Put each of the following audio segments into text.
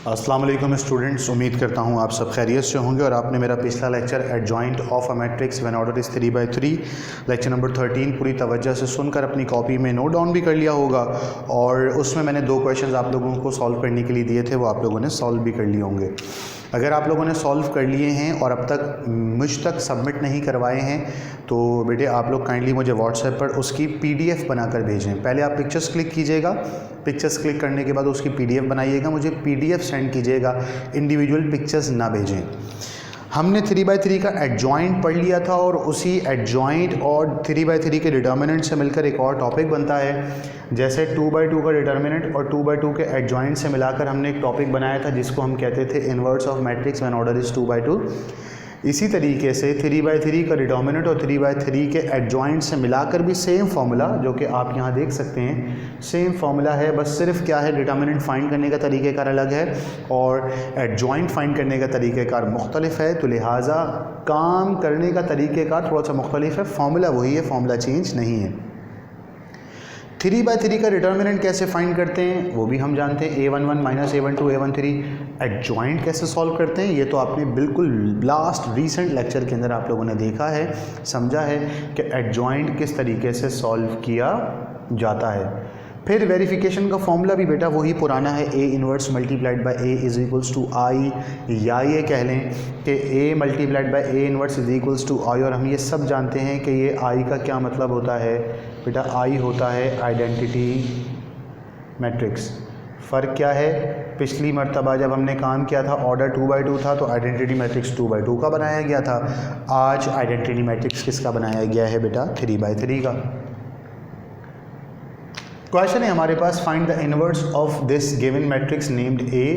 अस्सलाम वालेकुम स्टूडेंट्स, उम्मीद करता हूँ आप सब खैरियत से होंगे और आपने मेरा पिछला lecture adjoint of a matrix when order is 3/3 lecture number 13 पूरी तवज्जो से सुनकर अपनी कॉपी में नोट डाउन भी कर लिया होगा। और उसमें मैंने 2 क्वेश्चंस आप लोगों को सॉल्व करने के लिए दिए थे, वो आप लोगों ने सॉल्व भी कर लिए होंगे। अगर आप लोगों ने सॉल्व कर लिए हैं और अब तक मुझ तक सबमिट नहीं करवाए हैं तो बेटे आप लोग काइंडली मुझे व्हाट्सएप पर उसकी पीडीएफ बनाकर भेजें। पहले आप पिक्चर्स क्लिक कीजिएगा, पिक्चर्स क्लिक करने के बाद उसकी पीडीएफ बनाइएगा, मुझे पीडीएफ सेंड कीजिएगा, इंडिविजुअल पिक्चर्स ना भेजें। हमने 3/3 का एडजॉइंट पढ़ लिया था और उसी एडजॉइंट और 3/3 के डिटर्मिनेंट से मिलकर एक और टॉपिक बनता है। जैसे 2/2 का डिटर्मिनेंट और 2/2 के एडजॉइंट से मिलाकर हमने एक टॉपिक बनाया था जिसको हम कहते थे inverse of matrix when order is 2/2। इसी तरीके से 3/3 का डिटर्मिनेंट और 3/3 के एडजॉइंट से मिलाकर भी सेम फार्मूला, जो कि आप यहाँ देख सकते हैं, सेम फार्मूला है। बस सिर्फ क्या है, डिटर्मिनेंट फाइंड करने का तरीक़ेकार अलग है और एडजॉइंट फाइंड करने का तरीक़ेकार मुख्तलिफ है, तो लिहाजा काम करने का तरीक़ेकार थोड़ा सा मुख्तलिफ है। फार्मूला वही है, फार्मूला चेंज नहीं है। 3/3 का डिटर्मिनेंट कैसे फाइंड करते हैं वो भी हम जानते हैं, a11 minus a12 a13। Adjoint कैसे सॉल्व करते हैं ये तो आपने बिल्कुल लास्ट रीसेंट लेक्चर के अंदर आप लोगों ने देखा है, समझा है कि एडजॉइंट किस तरीके से सॉल्व किया जाता है। फिर वेरिफिकेशन का फॉर्मूला भी बेटा वही पुराना है, a inverse multiplied by a is equals to I, या ये कह लें कि a multiplied by a inverse is equals to I. और हम ये सब जानते हैं कि ये i का क्या मतलब होता है बेटा, i होता है आइडेंटिटी मैट्रिक्स। फ़र्क क्या है, पिछली मर्तबा जब हमने काम किया था ऑर्डर 2/2 था तो आइडेंटिटी मैट्रिक्स 2/2 का बनाया गया था। आज आइडेंटिटी मैट्रिक्स किसका बनाया गया है बेटा, 3/3 का। क्वेश्चन है हमारे पास, find the inverse of this given matrix named A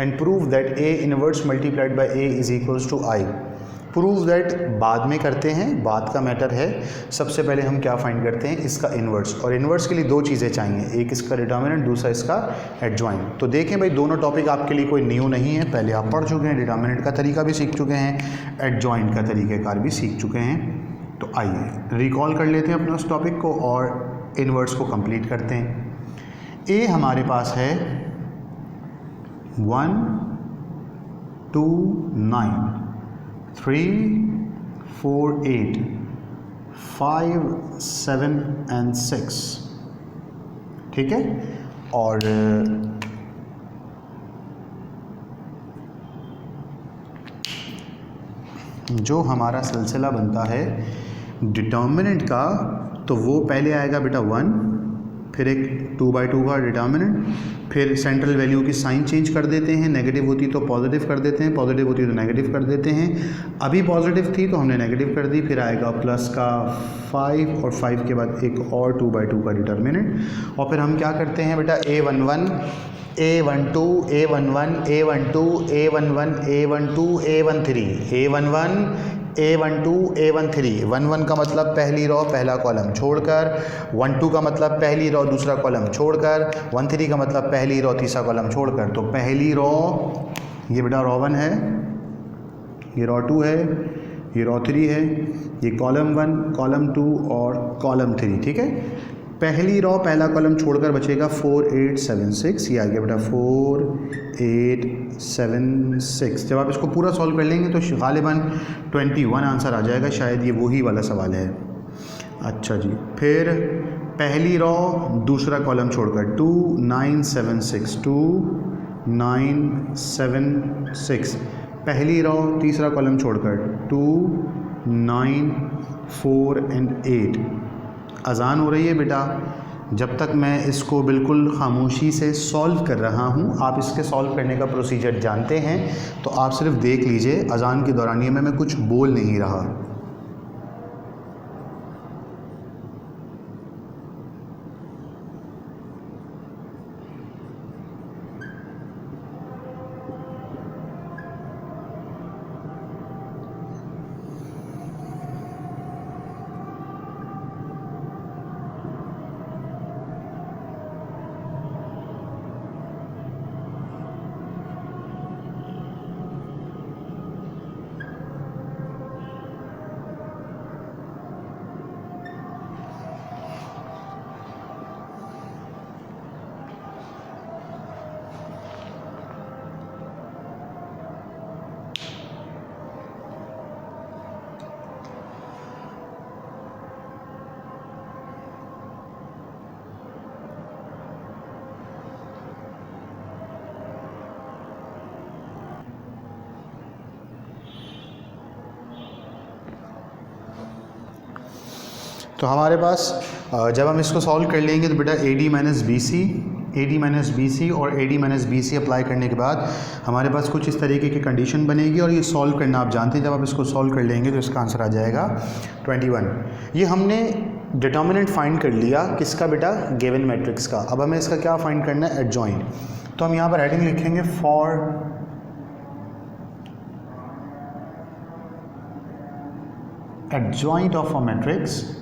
and prove that A inverse multiplied by A is equals to I। Prove that बाद में करते हैं, बाद का मैटर है। सबसे पहले हम क्या फाइंड करते हैं, इसका इनवर्स। और इनवर्स के लिए 2 चीज़ें चाहिए, एक इसका डिटर्मिनेंट, दूसरा इसका एडजॉइंट। तो देखें भाई, दोनों टॉपिक आपके लिए कोई न्यू नहीं है, पहले आप पढ़ चुके हैं, डिटर्मिनेंट का तरीका भी सीख चुके हैं, एडजॉइंट का तरीक़ेकार भी सीख चुके हैं। तो आइए रिकॉल कर लेते हैं अपने उस टॉपिक को और इनवर्स को कंप्लीट करते हैं। ए हमारे पास है 1 2 9 3 4 8 5 7 एंड 6, ठीक है। और जो हमारा सिलसिला बनता है डिटर्मिनेंट का, तो वो पहले आएगा बेटा 1, फिर एक 2/2 का डिटर्मिनेंट, फिर सेंट्रल वैल्यू की साइन चेंज कर देते हैं, नेगेटिव होती तो पॉजिटिव कर देते हैं, पॉजिटिव होती तो नेगेटिव कर देते हैं। अभी पॉजिटिव थी तो हमने नेगेटिव कर दी, फिर आएगा प्लस का 5 और 5 के बाद एक और 2/2 का डिटर्मिनेंट। और फिर हम क्या करते हैं बेटा, a11 a12 a11 a12 a11 a12 a13 a11 a12 a13। 11 का मतलब पहली रो पहला कॉलम छोड़कर, 12 का मतलब पहली रो दूसरा कॉलम छोड़कर, 13 का मतलब पहली रो तीसरा कॉलम छोड़कर। तो पहली रो ये बेटा रो 1 है, ये रो 2 है, ये रो 3 है, ये कॉलम 1 कॉलम 2 और कॉलम 3, ठीक है। पहली रो पहला कॉलम छोड़कर बचेगा 4 8 7 6, ये आ गया बेटा 4 8 7 6। जब आप इसको पूरा सॉल्व कर लेंगे तो गालिबन 21 आंसर आ जाएगा, शायद ये वही वाला सवाल है। अच्छा जी, फिर पहली रो दूसरा कॉलम छोड़कर 2 9 7 6 2 9 7 6, पहली रो तीसरा कॉलम छोड़कर 2 9 4 एंड 8। अज़ान हो रही है बेटा, जब तक मैं इसको बिल्कुल खामोशी से सॉल्व कर रहा हूँ, आप इसके सॉल्व करने का प्रोसीजर जानते हैं, तो आप सिर्फ देख लीजिए। अज़ान के दौरानिए में मैं कुछ बोल नहीं रहा। तो हमारे पास जब हम इसको सॉल्व कर लेंगे तो बेटा AD माइनस BC और AD माइनस BC अप्लाई करने के बाद हमारे पास कुछ इस तरीके की कंडीशन बनेगी और ये सॉल्व करना आप जानते हैं। जब आप इसको सॉल्व कर लेंगे तो इसका आंसर आ जाएगा 21। ये हमने डिटर्मिनेंट फाइंड कर लिया किसका बेटा, गिवन मैट्रिक्स का। अब हमें इसका क्या फाइंड करना है, एडजॉइंट। तो हम यहाँ पर हेडिंग लिखेंगे for adjoint of a matrix.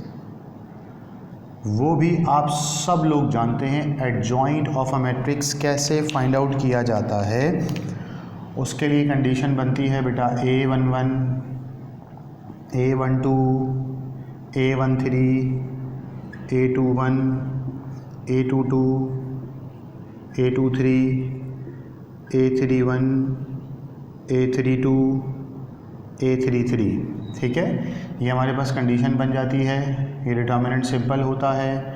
वो भी आप सब लोग जानते हैं एडजॉइंट ऑफ अ मैट्रिक्स कैसे फाइंड आउट किया जाता है। उसके लिए कंडीशन बनती है बेटा A11, A12, A13, A21, A22, A23, A31, A32, A33। ठीक है, ये हमारे पास कंडीशन बन जाती है। ये डिटर्मिनेंट सिंपल होता है,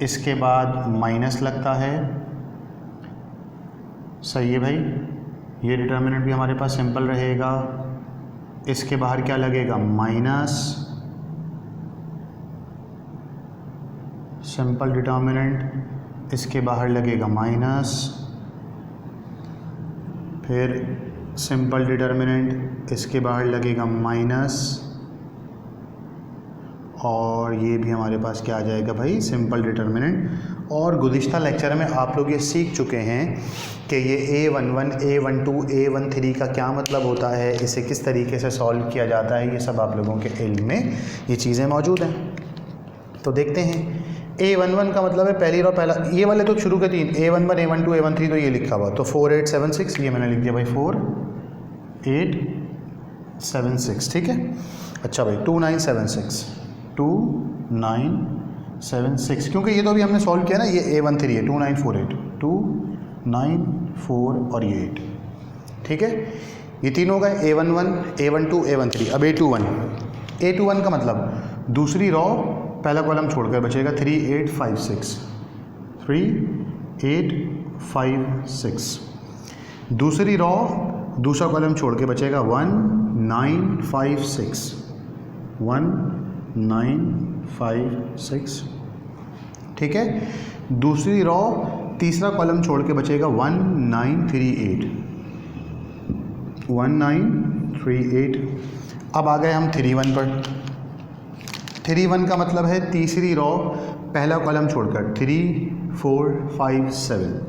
इसके बाद माइनस लगता है। सही है भाई, ये डिटर्मिनेंट भी हमारे पास सिंपल रहेगा। इसके बाहर क्या लगेगा, माइनस। सिंपल डिटर्मिनेंट, इसके बाहर लगेगा माइनस। फिर सिंपल डिटर्मिनेंट, इसके बाहर लगेगा माइनस। और ये भी हमारे पास क्या आ जाएगा भाई, सिंपल डिटर्मिनेंट। और गुज़िश्ता लेक्चर में आप लोग ये सीख चुके हैं कि ये A11, A12, A13 का क्या मतलब होता है, इसे किस तरीके से सॉल्व किया जाता है, ये सब आप लोगों के इल्म में ये चीज़ें मौजूद हैं। तो देखते हैं, A11 का मतलब है पहली रो पहला, ये वाले तो शुरू के तीन, A11, A12, A13 तो ये लिखा हुआ। तो 4876 ये मैंने लिख दिया भाई, 4876। ठीक है, अच्छा भाई 2976 क्योंकि ये तो अभी हमने सॉल्व किया ना, ये A13 है, 2948, 2948 और ये 8। ठीक है, ये तीन हो गए, A11, A12, A13। अब A21 का मतलब दूसरी रो पहला कॉलम छोड़कर बचेगा 3856। दूसरी रो दूसरा कॉलम छोड़ के बचेगा 1956। ठीक है, दूसरी रो तीसरा कॉलम छोड़ के बचेगा 1938। अब आ गए हम 31 पर। 31 का मतलब है तीसरी रो पहला कॉलम छोड़कर 3, 4, 5, 7।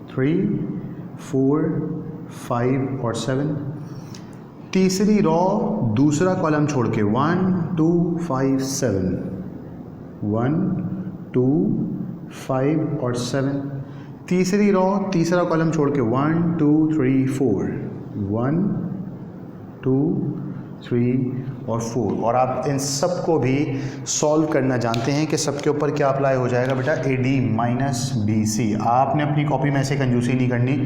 3, 4, 5 और 7। तीसरी रो दूसरा कॉलम छोड़ के 1, 2, 5, 7। 1, 2, 5 और 7। तीसरी रो तीसरा कॉलम छोड़ के 1, 2, 3, 4। 1, 2, 3 और 4। और आप इन सब को भी सॉल्व करना जानते हैं कि सबके ऊपर क्या अप्लाई हो जाएगा बेटा, AD माइनस BC। आपने अपनी कॉपी में ऐसे कंजूसी नहीं करनी।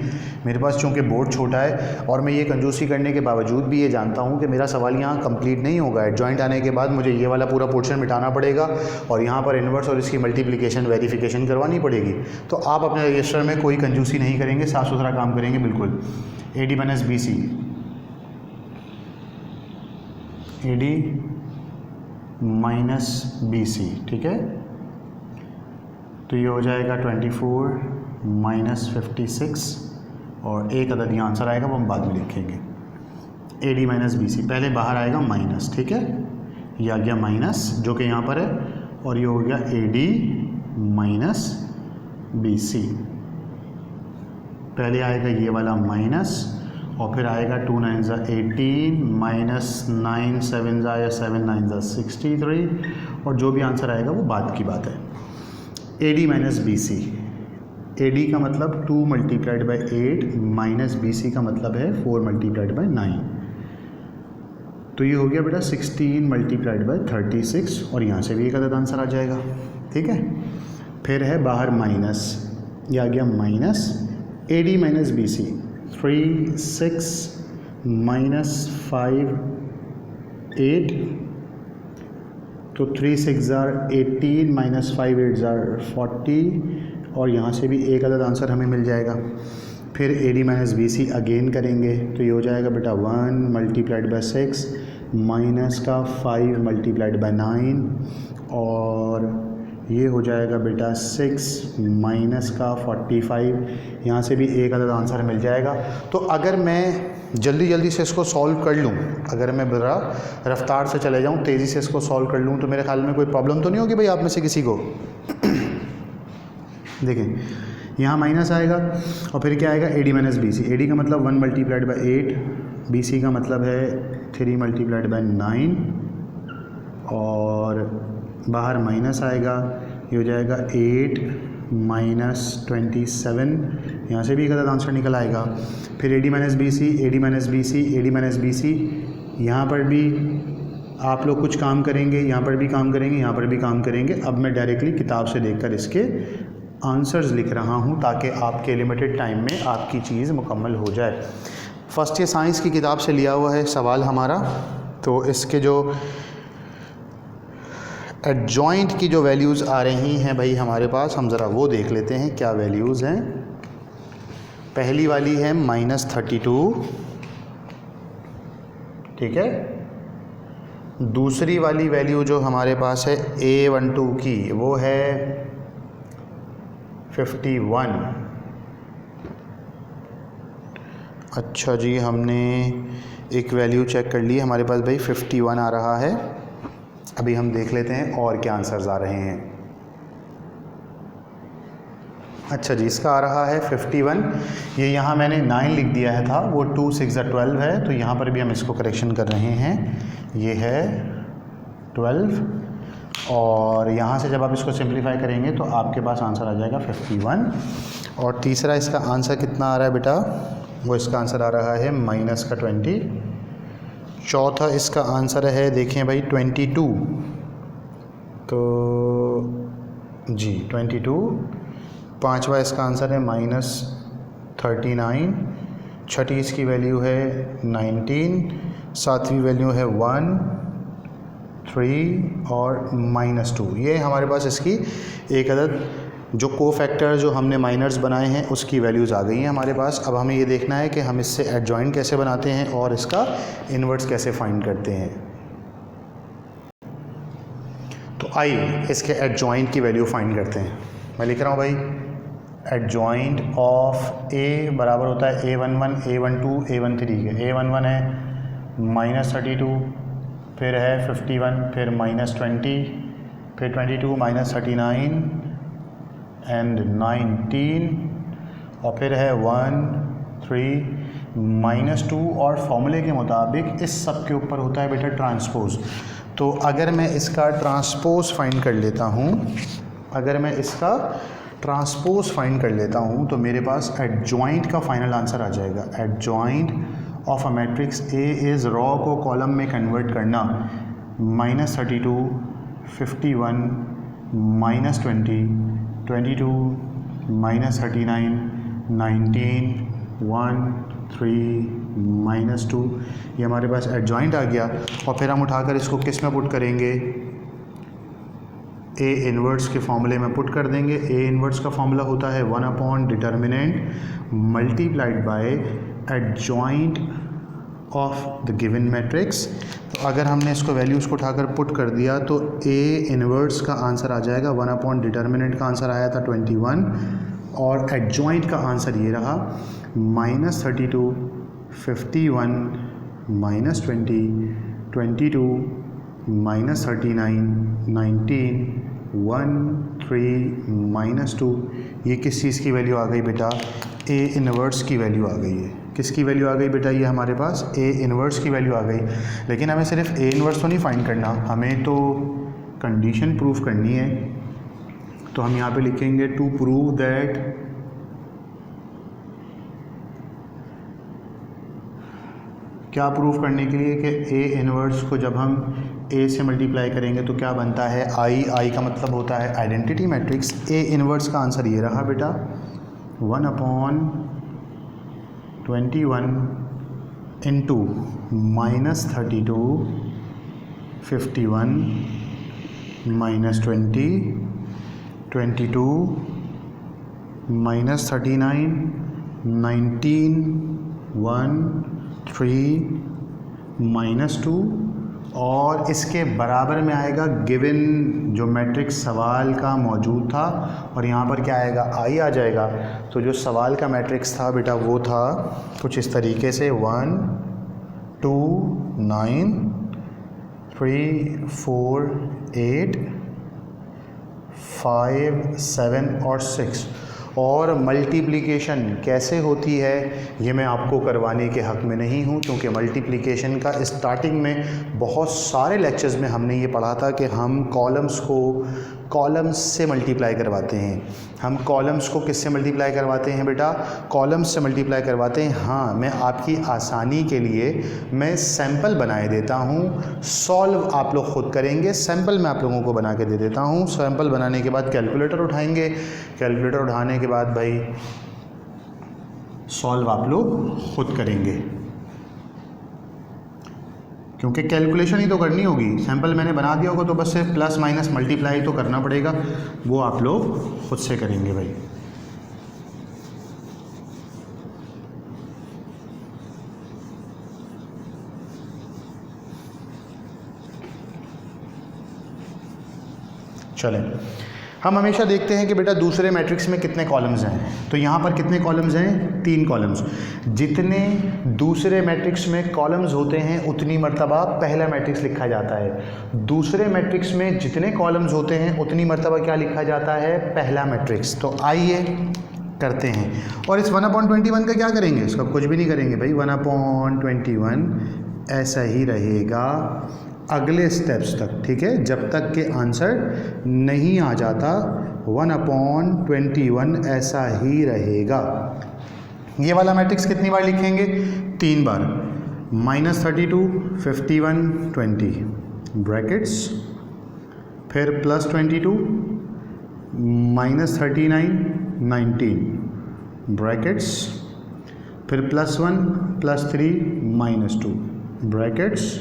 मेरे पास चूँकि बोर्ड छोटा है और मैं ये कंजूसी करने के बावजूद भी ये जानता हूँ कि मेरा सवाल यहाँ कंप्लीट नहीं होगा। एडजॉइंट आने के बाद मुझे ये वाला पूरा पोर्शन मिटाना पड़ेगा और यहाँ पर इन्वर्स और इसकी मल्टीप्लिकेशन वेरिफिकेशन करवानी पड़ेगी। तो आप अपने रजिस्टर में कोई कंजूसी नहीं करेंगे, साफ़ सुथरा काम करेंगे बिल्कुल। AD minus BC, AD minus BC। ठीक है, तो ये हो जाएगा 24 माइनस 56 और एक अदद यहाँ आंसर आएगा, वो हम बाद में लिखेंगे। AD माइनस BC, पहले बाहर आएगा माइनस। ठीक है, ये आ गया माइनस जो कि यहाँ पर है, और ये हो गया AD माइनस BC। पहले आएगा ये वाला माइनस और फिर आएगा 2 9 ज़ा 18 माइनस 9 7 ज़ा या 7 9 ज़ा 63 और जो भी आंसर आएगा वो बाद की बात है। AD माइनस BC, AD का मतलब 2 मल्टीप्लाइड बाई 8 माइनस BC का मतलब है 4 मल्टीप्लाइड बाई 9। तो ये हो गया बेटा 16 मल्टीप्लाइड बाई 36 और यहाँ से भी एक अदद आंसर आ जाएगा। ठीक है, फिर है बाहर माइनस, ये आ गया minus AD minus BC 3 6 minus 5 8। तो 3 6 ज़ार 18 माइनस 5 8 ज़ार 40 और यहाँ से भी एक अदद आंसर हमें मिल जाएगा। फिर AD माइनस BC अगेन करेंगे तो ये हो जाएगा बेटा 1 मल्टीप्लाइड बाई 6 माइनस का 5 मल्टीप्लाइड बाई 9 और ये हो जाएगा बेटा 6 माइनस का 45। यहाँ से भी एक अदद आंसर मिल जाएगा। तो अगर मैं जल्दी जल्दी से इसको सॉल्व कर लूँ, अगर मैं ज़रा रफ्तार से चले जाऊँ, तेज़ी से इसको सॉल्व कर लूँ, तो मेरे ख्याल में कोई प्रॉब्लम तो नहीं होगी भाई आप में से किसी को। देखें यहाँ माइनस आएगा और फिर क्या आएगा, AD माइनस BC। AD का मतलब 1 मल्टीप्लाइड बाई 8, BC का मतलब है 3 मल्टीप्लाइड बाई 9 और बाहर माइनस आएगा, ये हो जाएगा 8 माइनस 27। यहाँ से भी एक गलत आंसर निकल आएगा। फिर AD minus BC, AD minus BC, AD minus BC। यहाँ पर भी आप लोग कुछ काम करेंगे, यहाँ पर भी काम करेंगे, यहाँ पर भी काम करेंगे। अब मैं डायरेक्टली किताब से देखकर इसके आंसर्स लिख रहा हूँ ताकि आपके लिमिटेड टाइम में आपकी चीज़ मुकम्मल हो जाए। फर्स्ट ईयर साइंस की किताब से लिया हुआ है सवाल हमारा। तो इसके जो एडजॉइंट की जो वैल्यूज़ आ रही हैं भाई हमारे पास, हम ज़रा वो देख लेते हैं क्या वैल्यूज़ हैं। पहली वाली है -32, ठीक है। दूसरी वाली वैल्यू जो हमारे पास है A12 की वो है 51। अच्छा जी, हमने एक वैल्यू चेक कर ली, हमारे पास भाई 51 आ रहा है। अभी हम देख लेते हैं और क्या आंसर्स आ रहे हैं। अच्छा जी, इसका आ रहा है 51। ये यहाँ मैंने 9 लिख दिया है था, वो 2 6 12 है, तो यहाँ पर भी हम इसको करेक्शन कर रहे हैं। ये है 12 और यहाँ से जब आप इसको सिंप्लीफाई करेंगे तो आपके पास आंसर आ जाएगा 51। और तीसरा इसका आंसर कितना आ रहा है बेटा, वो इसका आंसर आ रहा है -20। चौथा इसका आंसर है देखिए भाई 22, तो जी 22। पांचवा इसका आंसर है -39। छठी इसकी वैल्यू है 19। सातवीं वैल्यू है 1, 3 और -2। ये हमारे पास इसकी एक अदद जो कोफैक्टर जो हमने माइनर्स बनाए हैं उसकी वैल्यूज़ आ गई हैं हमारे पास। अब हमें ये देखना है कि हम इससे एडजॉइंट कैसे बनाते हैं और इसका इन्वर्स कैसे फाइंड करते हैं। तो आइए इसके एडजॉइंट की वैल्यू फाइंड करते हैं। मैं लिख रहा हूँ भाई, एडजॉइंट ऑफ A बराबर होता है A11, A12, A13 के। A11 है -32, फिर है 51, फिर -20, फिर 22, -39 एंड 19 और फिर है 1, 3, -2। और फॉर्मूले के मुताबिक इस सब के ऊपर होता है बेटा ट्रांसपोज। तो अगर मैं इसका ट्रांसपोज फाइंड कर लेता हूँ, अगर मैं इसका ट्रांसपोज फाइंड कर लेता हूँ तो मेरे पास एडजॉइंट का फाइनल आंसर आ जाएगा। Adjoint of a matrix A is raw को कॉलम में कन्वर्ट करना -32, 51, -20, 22, -39, 19, 1, 3, -2। ये हमारे पास एडजॉइंट आ गया। और फिर हम उठाकर इसको किस में पुट करेंगे, A इन्वर्स के फॉर्मूले में पुट कर देंगे। A इन्वर्स का फॉर्मूला होता है 1 determinant multiplied by adjoint of the given matrix. तो अगर हमने इसको वैल्यूज़ को उठाकर पुट कर दिया तो A इन्वर्स का आंसर आ जाएगा 1 डिटर्मिनेंट का आंसर आया था 21 और एडजॉइंट का आंसर ये रहा -32, 51, -20, 22, -39, 19, 1, 3, -2। ये किस चीज़ की वैल्यू आ गई बेटा, A इन्वर्स की वैल्यू आ गई है। किसकी वैल्यू आ गई बेटा, ये हमारे पास A इन्वर्स की वैल्यू आ गई। लेकिन हमें सिर्फ A इन्वर्स तो नहीं फाइंड करना, हमें तो कंडीशन प्रूफ करनी है। तो हम यहाँ पे लिखेंगे टू प्रूव दैट क्या प्रूफ करने के लिए कि A इन्वर्स को जब हम A से मल्टीप्लाई करेंगे तो क्या बनता है I का मतलब होता है आइडेंटिटी मैट्रिक्स। A इन्वर्स का आंसर ये रहा बेटा 1/21 इंटू -32, 51, -20, 22, -39, 19, 1, 3, -2 और इसके बराबर में आएगा गिवन जो मैट्रिक्स सवाल का मौजूद था, और यहाँ पर क्या आएगा, आई आ जाएगा। तो जो सवाल का मैट्रिक्स था बेटा वो था कुछ इस तरीके से 1 2 9 3 4 8 5 7 और 6। और मल्टीप्लिकेशन कैसे होती है ये मैं आपको करवाने के हक़ में नहीं हूँ, क्योंकि मल्टीप्लिकेशन का स्टार्टिंग में बहुत सारे लेक्चर्स में हमने ये पढ़ा था कि हम कॉलम्स को कॉलम्स से मल्टीप्लाई करवाते हैं। हम कॉलम्स को किससे मल्टीप्लाई करवाते हैं बेटा, कॉलम्स से मल्टीप्लाई करवाते हैं। हाँ, मैं आपकी आसानी के लिए मैं सैंपल बनाए देता हूँ, सॉल्व आप लोग खुद करेंगे। सैंपल मैं आप लोगों को बना के दे देता हूँ। सैंपल बनाने के बाद कैलकुलेटर उठाएंगे, कैलकुलेटर उठाने के बाद भाई सॉल्व आप लोग खुद करेंगे, क्योंकि कैलकुलेशन ही तो करनी होगी। सैंपल मैंने बना दिया होगा तो बस सिर्फ प्लस माइनस मल्टीप्लाई तो करना पड़ेगा, वो आप लोग खुद से करेंगे भाई। चलें, हम हमेशा देखते हैं कि बेटा दूसरे मैट्रिक्स में कितने कॉलम्स हैं। तो यहाँ पर कितने कॉलम्स हैं, 3 कॉलम्स। जितने दूसरे मैट्रिक्स में कॉलम्स होते हैं उतनी मर्तबा पहला मैट्रिक्स लिखा जाता है। दूसरे मैट्रिक्स में जितने कॉलम्स होते हैं उतनी मर्तबा क्या लिखा जाता है, पहला मैट्रिक्स। तो आइए करते हैं। और इस 1/21 का क्या करेंगे, इसका कुछ भी नहीं करेंगे भाई। 1/21 ऐसा ही रहेगा अगले स्टेप्स तक, ठीक है, जब तक के आंसर नहीं आ जाता 1/21 ऐसा ही रहेगा। ये वाला मैट्रिक्स कितनी बार लिखेंगे, 3 बार। -32 51 20 ब्रैकेट्स, फिर +22 -39 19 ब्रैकेट्स, फिर +1 +3 -2 ब्रैकेट्स।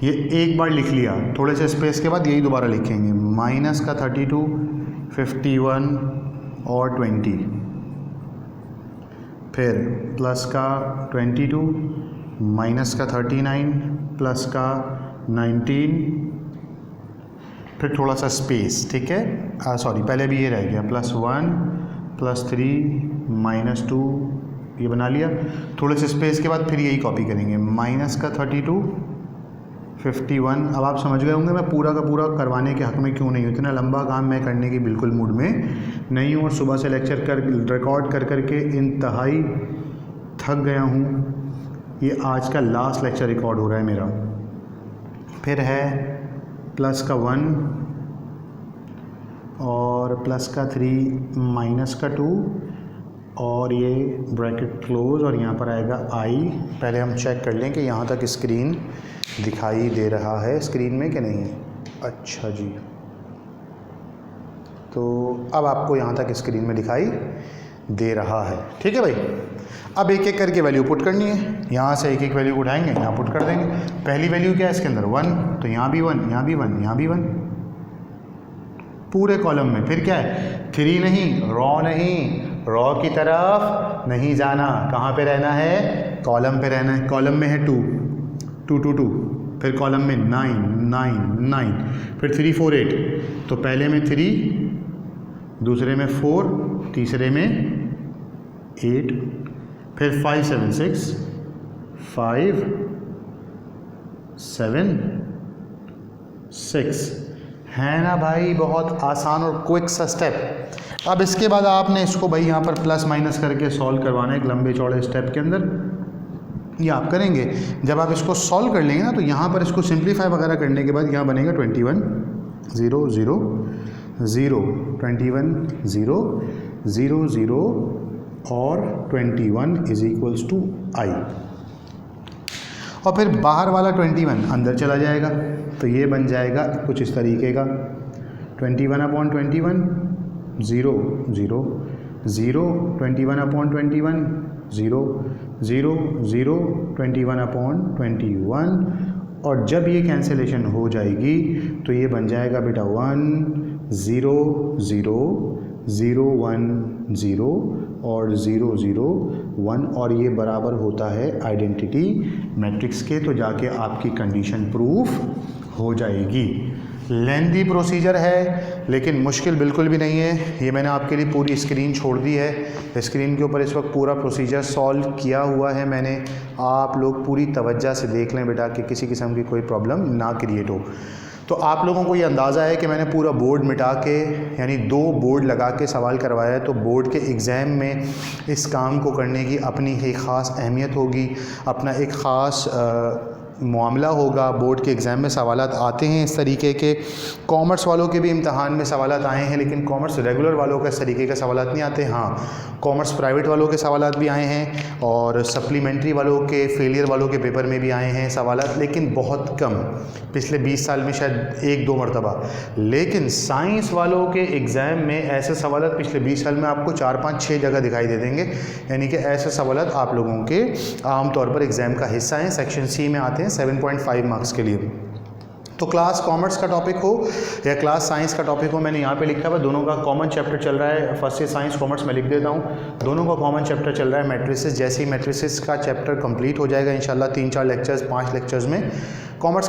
ये एक बार लिख लिया, थोड़े से स्पेस के बाद यही दोबारा लिखेंगे। माइनस का 32 51 और 20, फिर प्लस का 22 माइनस का 39 प्लस का 19, फिर थोड़ा सा स्पेस, ठीक है, सॉरी पहले भी ये रह गया, +1 +3 -2 ये बना लिया। थोड़े से स्पेस के बाद फिर यही कॉपी करेंगे, माइनस का 32 51। अब आप समझ गए होंगे मैं पूरा का पूरा करवाने के हक़ में क्यों नहीं हूँ, इतना लंबा काम मैं करने की बिल्कुल मूड में नहीं हूँ, और सुबह से लेक्चर रिकॉर्ड कर के इंतहाई थक गया हूँ। ये आज का लास्ट लेक्चर रिकॉर्ड हो रहा है मेरा। फिर है प्लस का 1 और प्लस का 3 माइनस का 2 और ये ब्रैकेट क्लोज, और यहाँ पर आएगा आई। पहले हम चेक कर लें कि यहाँ तक स्क्रीन दिखाई दे रहा है स्क्रीन में कि नहीं। अच्छा जी, तो अब आपको यहाँ तक स्क्रीन में दिखाई दे रहा है, ठीक है भाई। अब एक एक करके वैल्यू पुट करनी है, यहाँ से एक एक वैल्यू उठाएंगे, यहाँ पुट कर देंगे। पहली वैल्यू क्या है इसके अंदर, 1, तो यहाँ भी 1, यहाँ भी 1, यहाँ भी 1 पूरे कॉलम में। फिर क्या है, 3 नहीं, रॉ नहीं, रॉ की तरफ नहीं जाना, कहाँ पे रहना है, कॉलम पे रहना है। कॉलम में है 2 2 2 2, फिर कॉलम में 9 9 9, फिर 3 4 8, तो पहले में 3, दूसरे में 4, तीसरे में 8, फिर 5 7 6 5 7 6 है ना भाई, बहुत आसान और क्विक सा स्टेप। अब इसके बाद आपने इसको भाई यहाँ पर प्लस माइनस करके सॉल्व करवाना है एक लंबे चौड़े स्टेप के अंदर। ये आप करेंगे, जब आप इसको सॉल्व कर लेंगे ना तो यहाँ पर इसको सिंप्लीफाई वगैरह करने के बाद यहाँ बनेगा 21 0 0 0 21 0 0 0 और 21 इज इक्वल्स टू आई, और फिर बाहर वाला 21 अंदर चला जाएगा, तो ये बन जाएगा कुछ इस तरीके का 21/21 0 0 0 21/21 0 0 0 21/21, और जब ये कैंसिलेशन हो जाएगी तो ये बन जाएगा बेटा 1 0 0 0 1 0 और 0 0 1 और ये बराबर होता है आइडेंटिटी मैट्रिक्स के, तो जाके आपकी कंडीशन प्रूफ हो जाएगी। लेंथी प्रोसीजर है लेकिन मुश्किल बिल्कुल भी नहीं है। ये मैंने आपके लिए पूरी स्क्रीन छोड़ दी है, स्क्रीन के ऊपर इस वक्त पूरा प्रोसीजर सॉल्व किया हुआ है मैंने। आप लोग पूरी तवज्जो से देख लें बेटा कि किसी किस्म की कोई प्रॉब्लम ना क्रिएट हो। तो आप लोगों को ये अंदाज़ा है कि मैंने पूरा बोर्ड मिटा के यानी 2 बोर्ड लगा के सवाल करवाया है, तो बोर्ड के एग्ज़ाम में इस काम को करने की अपनी एक ख़ास अहमियत होगी, अपना एक ख़ास मामला होगा। बोर्ड के एग्ज़ाम में सवालात आते हैं इस तरीके के, कॉमर्स वालों के भी इम्तहान में सवालात आए हैं, लेकिन कॉमर्स रेगुलर वालों का इस तरीके के सवालात नहीं आते। हाँ, कॉमर्स प्राइवेट वालों के सवालात भी आए हैं और सप्लीमेंट्री वालों के, फेलियर वालों के पेपर में भी आए हैं सवालात, लेकिन बहुत कम, पिछले 20 साल में शायद 1-2 मरतबा। लेकिन साइंस वालों के एग्ज़ाम में ऐसे सवालात पिछले 20 साल में आपको 4-5-6 जगह दिखाई दे देंगे, यानी कि ऐसे सवालात आप लोगों के आम तौर पर एग्ज़ाम का हिस्सा हैं। सेक्शन सी में आते हैं 7.5 मार्क्स के लिए। तो क्लास कॉमर्स का टॉपिक हो या क्लास साइंस का टॉपिक हो, मैंने यहाँ पे लिखा हुआ दोनों का कॉमन चैप्टर चल रहा है। फर्स्ट ईयर साइंस कॉमर्स में लिख देता हूँ, दोनों का कॉमन चैप्टर चल रहा है मैट्रिसेस। जैसे ही मैट्रिसेस का चैप्टर कंप्लीट हो जाएगा इंशाल्लाह 3-4 लेक्चर्स 5 लेक्चर्स में, कॉमर्स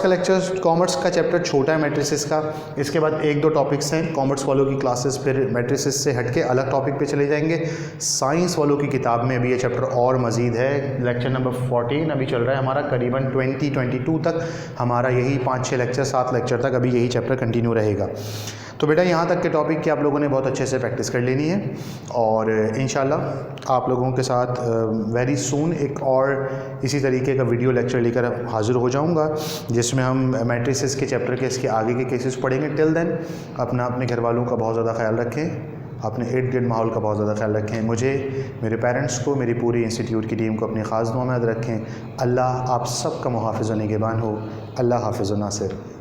का चैप्टर छोटा है मैट्रिसेस का, इसके बाद 1-2 टॉपिक्स हैं कॉमर्स वालों की क्लासेस, फिर मैट्रिसेस से हट के अलग टॉपिक पे चले जाएंगे। साइंस वालों की किताब में अभी ये चैप्टर और मज़ीद है। लेक्चर नंबर 14 अभी चल रहा है हमारा, करीबन 2022 तक हमारा यही 5-6 लेक्चर 7 लेक्चर तक अभी यही चैप्टर कंटिन्यू रहेगा। तो बेटा यहाँ तक के टॉपिक की आप लोगों ने बहुत अच्छे से प्रैक्टिस कर लेनी है और इंशाल्लाह आप लोगों के साथ वेरी सून एक और इसी तरीके का वीडियो लेक्चर लेकर हाज़िर हो जाऊँगा, जिसमें हम मैट्रिसेस के चैप्टर के इसके आगे के केसेस पढ़ेंगे। टिल देन अपने घर वालों का बहुत ज़्यादा ख्याल रखें, अपने इर्द गिर्द माहौल का बहुत ज़्यादा ख्याल रखें। मुझे, मेरे पेरेंट्स को, मेरी पूरी इंस्टीट्यूट की टीम को अपनी ख़ास दुआ में याद रखें। अल्लाह आप सब का मुहाफ़िज़ व निगहबान हो। अल्लाह हाफ़िज़ व नासिर।